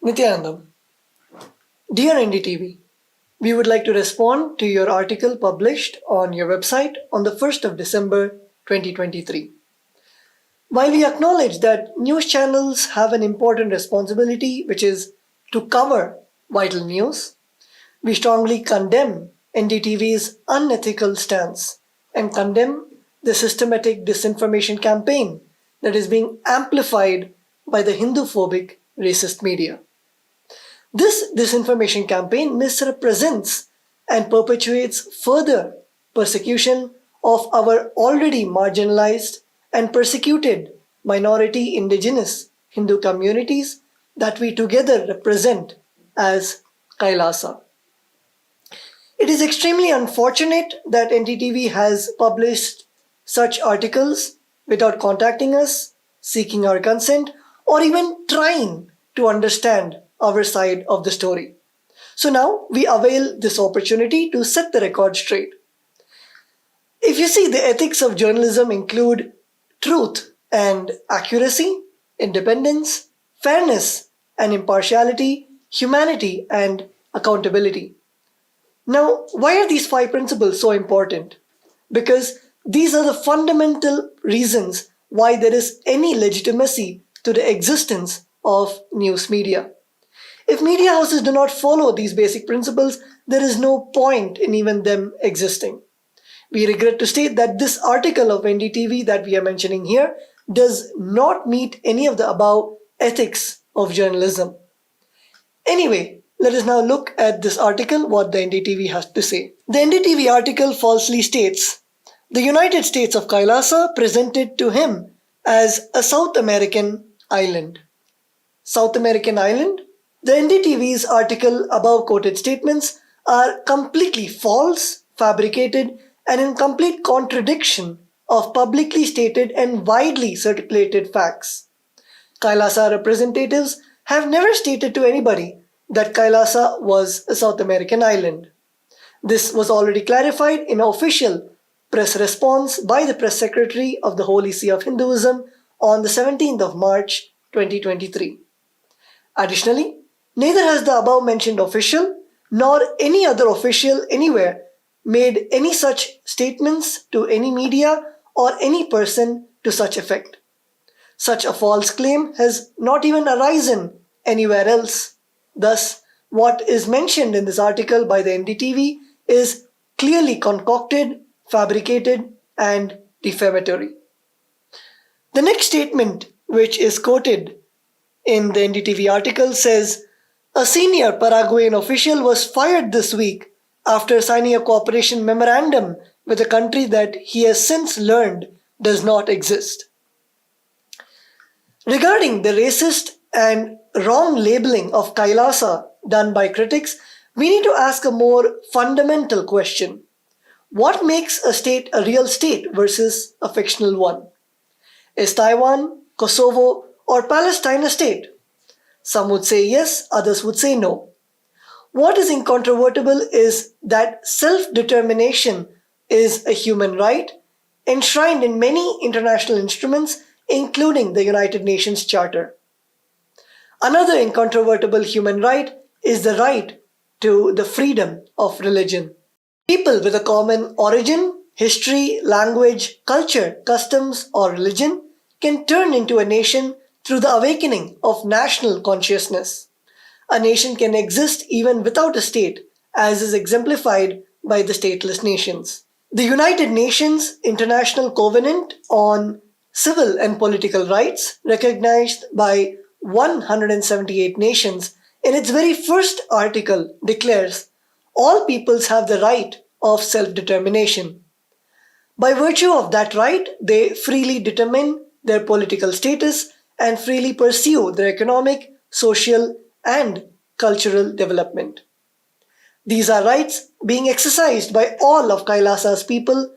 Nithyananda, dear NDTV, we would like to respond to your article published on your website on the 1st of December 2023. While we acknowledge that news channels have an important responsibility, which is to cover vital news, we strongly condemn NDTV's unethical stance and condemn the systematic disinformation campaign that is being amplified by the Hindu-phobic racist media. This disinformation campaign misrepresents and perpetuates further persecution of our already marginalized and persecuted minority indigenous Hindu communities that we together represent as KAILASA. It is extremely unfortunate that NDTV has published such articles without contacting us, seeking our consent, or even trying to understand our side of the story. So now we avail this opportunity to set the record straight. If you see, the ethics of journalism include truth and accuracy, independence, fairness and impartiality, humanity and accountability. Now, why are these 5 principles so important? Because these are the fundamental reasons why there is any legitimacy to the existence of news media. If media houses do not follow these basic principles, there is no point in even them existing. We regret to state that this article of NDTV that we are mentioning here does not meet any of the above ethics of journalism. Anyway, let us now look at this article, what the NDTV has to say. The NDTV article falsely states, the United States of KAILASA presented to him as a South American island. South American island? The NDTV's article above quoted statements are completely false, fabricated, and in complete contradiction of publicly stated and widely circulated facts. KAILASA representatives have never stated to anybody that KAILASA was a South American island. This was already clarified in an official press response by the press secretary of the Holy See of Hinduism on the 17th of March 2023. Additionally, neither has the above mentioned official nor any other official anywhere made any such statements to any media or any person to such effect. Such a false claim has not even arisen anywhere else. Thus, what is mentioned in this article by the NDTV is clearly concocted, fabricated, and defamatory. The next statement, which is quoted in the NDTV article, says, a senior Paraguayan official was fired this week after signing a cooperation memorandum with a country that he has since learned does not exist. Regarding the racist and wrong labeling of KAILASA done by critics, we need to ask a more fundamental question. What makes a state a real state versus a fictional one? Is Taiwan, Kosovo, or Palestine a state? Some would say yes, others would say no. What is incontrovertible is that self-determination is a human right enshrined in many international instruments, including the United Nations Charter. Another incontrovertible human right is the right to the freedom of religion. People with a common origin, history, language, culture, customs, or religion can turn into a nation through the awakening of national consciousness. A nation can exist even without a state, as is exemplified by the stateless nations. The United Nations International Covenant on Civil and Political Rights, recognized by 178 nations, in its very first article declares, all peoples have the right of self-determination. By virtue of that right, they freely determine their political status and freely pursue their economic, social, and cultural development. These are rights being exercised by all of KAILASA's people.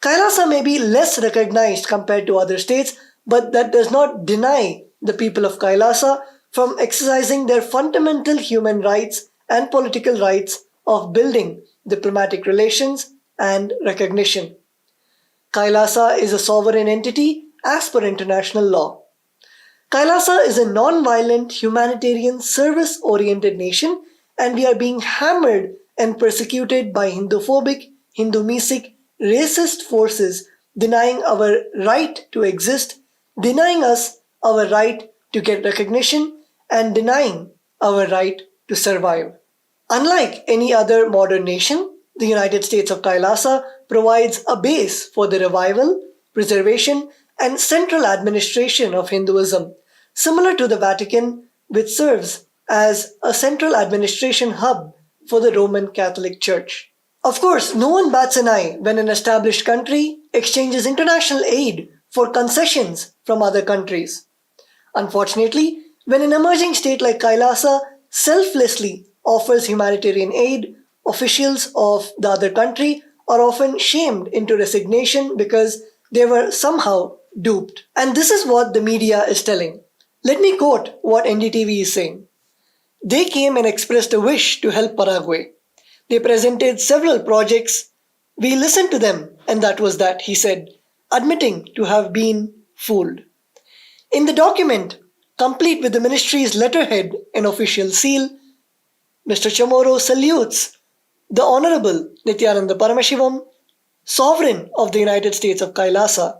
KAILASA may be less recognized compared to other states, but that does not deny the people of KAILASA from exercising their fundamental human rights and political rights of building diplomatic relations and recognition. KAILASA is a sovereign entity as per international law. Kailasa is a non-violent, humanitarian, service-oriented nation, and we are being hammered and persecuted by Hinduphobic, Hindu-mesic, racist forces denying our right to exist, denying us our right to get recognition, and denying our right to survive. Unlike any other modern nation, the United States of Kailasa provides a base for the revival, preservation, and central administration of Hinduism, similar to the Vatican, which serves as a central administration hub for the Roman Catholic Church. Of course, no one bats an eye when an established country exchanges international aid for concessions from other countries. Unfortunately, when an emerging state like Kailasa selflessly offers humanitarian aid, officials of the other country are often shamed into resignation because they were somehow duped. And this is what the media is telling. Let me quote what NDTV is saying. They came and expressed a wish to help Paraguay. They presented several projects. We listened to them, and that was that, he said, admitting to have been fooled. In the document, complete with the ministry's letterhead and official seal, Mr. Chamorro salutes the Honorable Nithyananda Paramashivam, Sovereign of the United States of Kailasa,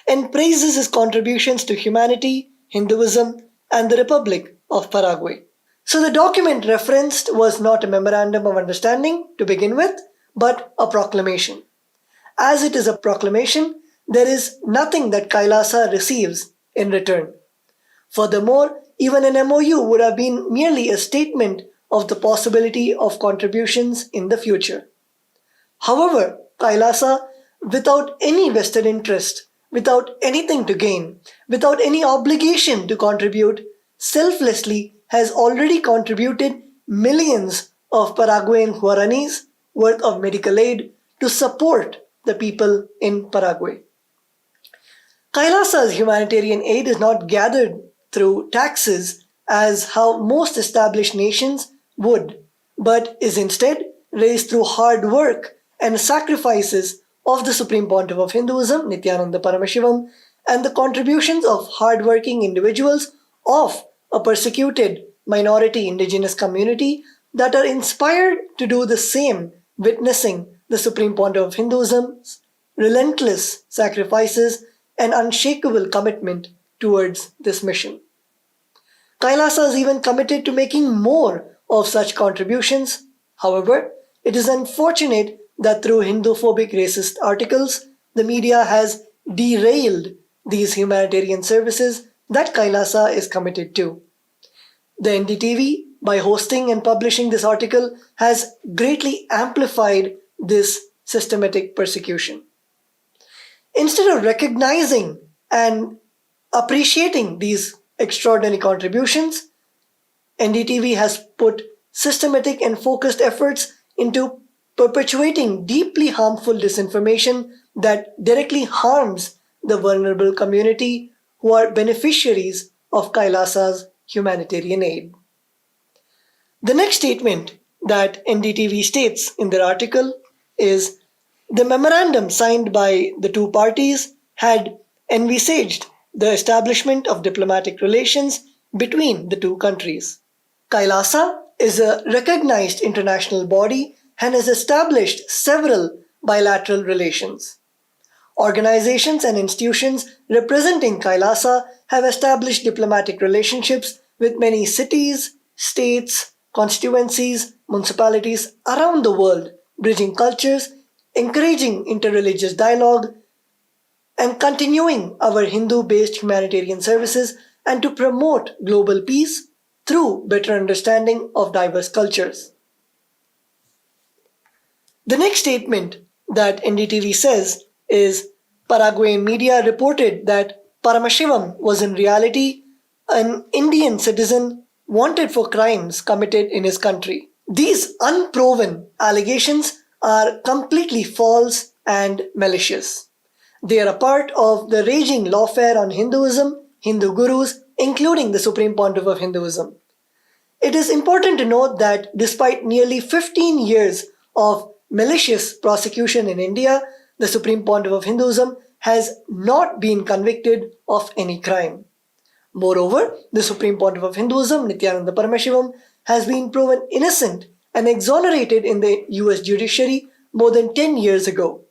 and praises his contributions to humanity, Hinduism, and the Republic of Paraguay. So the document referenced was not a memorandum of understanding to begin with, but a proclamation. As it is a proclamation, there is nothing that Kailasa receives in return. Furthermore, even an MOU would have been merely a statement of the possibility of contributions in the future. However, Kailasa, without any vested interest, without anything to gain, without any obligation to contribute, selflessly has already contributed millions of Paraguayan guaranis worth of medical aid to support the people in Paraguay. Kailasa's humanitarian aid is not gathered through taxes as how most established nations would, but is instead raised through hard work and sacrifices of the Supreme Pontiff of Hinduism, Nithyananda Paramashivam, and the contributions of hard-working individuals of a persecuted minority indigenous community that are inspired to do the same, witnessing the Supreme Pontiff of Hinduism's relentless sacrifices and unshakable commitment towards this mission. Kailasa is even committed to making more of such contributions. However, it is unfortunate that through Hinduphobic racist articles, the media has derailed these humanitarian services that Kailasa is committed to. The NDTV, by hosting and publishing this article, has greatly amplified this systematic persecution. Instead of recognizing and appreciating these extraordinary contributions, NDTV has put systematic and focused efforts into perpetuating deeply harmful disinformation that directly harms the vulnerable community who are beneficiaries of Kailasa's humanitarian aid. The next statement that NDTV states in their article is the memorandum signed by the two parties had envisaged the establishment of diplomatic relations between the two countries. Kailasa is a recognized international body and has established several bilateral relations. Organizations and institutions representing Kailasa have established diplomatic relationships with many cities, states, constituencies, municipalities around the world, bridging cultures, encouraging interreligious dialogue, and continuing our Hindu-based humanitarian services and to promote global peace through better understanding of diverse cultures. The next statement that NDTV says is Paraguayan media reported that Paramashivam was in reality an Indian citizen wanted for crimes committed in his country. These unproven allegations are completely false and malicious. They are a part of the raging lawfare on Hinduism, Hindu gurus, including the Supreme Pontiff of Hinduism. It is important to note that despite nearly 15 years of malicious prosecution in India, the Supreme Pontiff of Hinduism has not been convicted of any crime. Moreover, the Supreme Pontiff of Hinduism, Nithyananda Paramashivoham, has been proven innocent and exonerated in the US judiciary more than 10 years ago.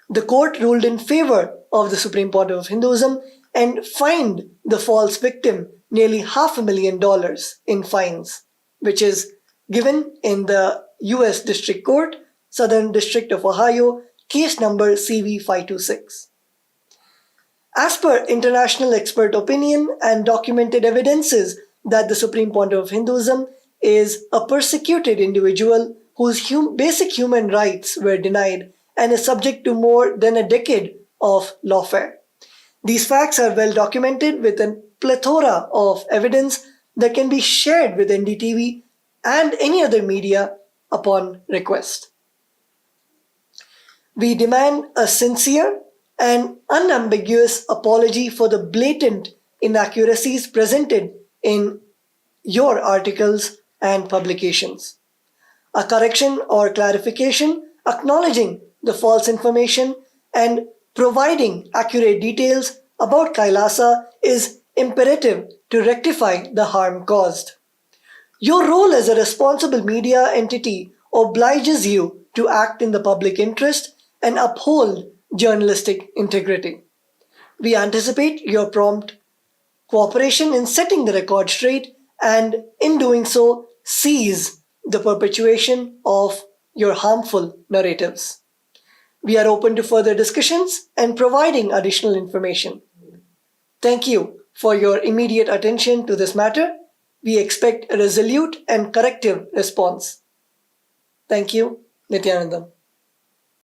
The court ruled in favor of the Supreme Pontiff of Hinduism and fined the false victim nearly $500,000 in fines, which is given in the US District Court, Southern District of Ohio, case number CV526. As per international expert opinion and documented evidences that the Supreme Pontiff of Hinduism is a persecuted individual whose basic human rights were denied and is subject to more than a decade of lawfare. These facts are well documented with a plethora of evidence that can be shared with NDTV and any other media upon request. We demand a sincere and unambiguous apology for the blatant inaccuracies presented in your articles and publications. A correction or clarification acknowledging the false information and providing accurate details about KAILASA is imperative to rectify the harm caused. Your role as a responsible media entity obliges you to act in the public interest and uphold journalistic integrity. We anticipate your prompt cooperation in setting the record straight and, in doing so, cease the perpetuation of your harmful narratives. We are open to further discussions and providing additional information. Thank you for your immediate attention to this matter. We expect a resolute and corrective response. Thank you, Nithyananda.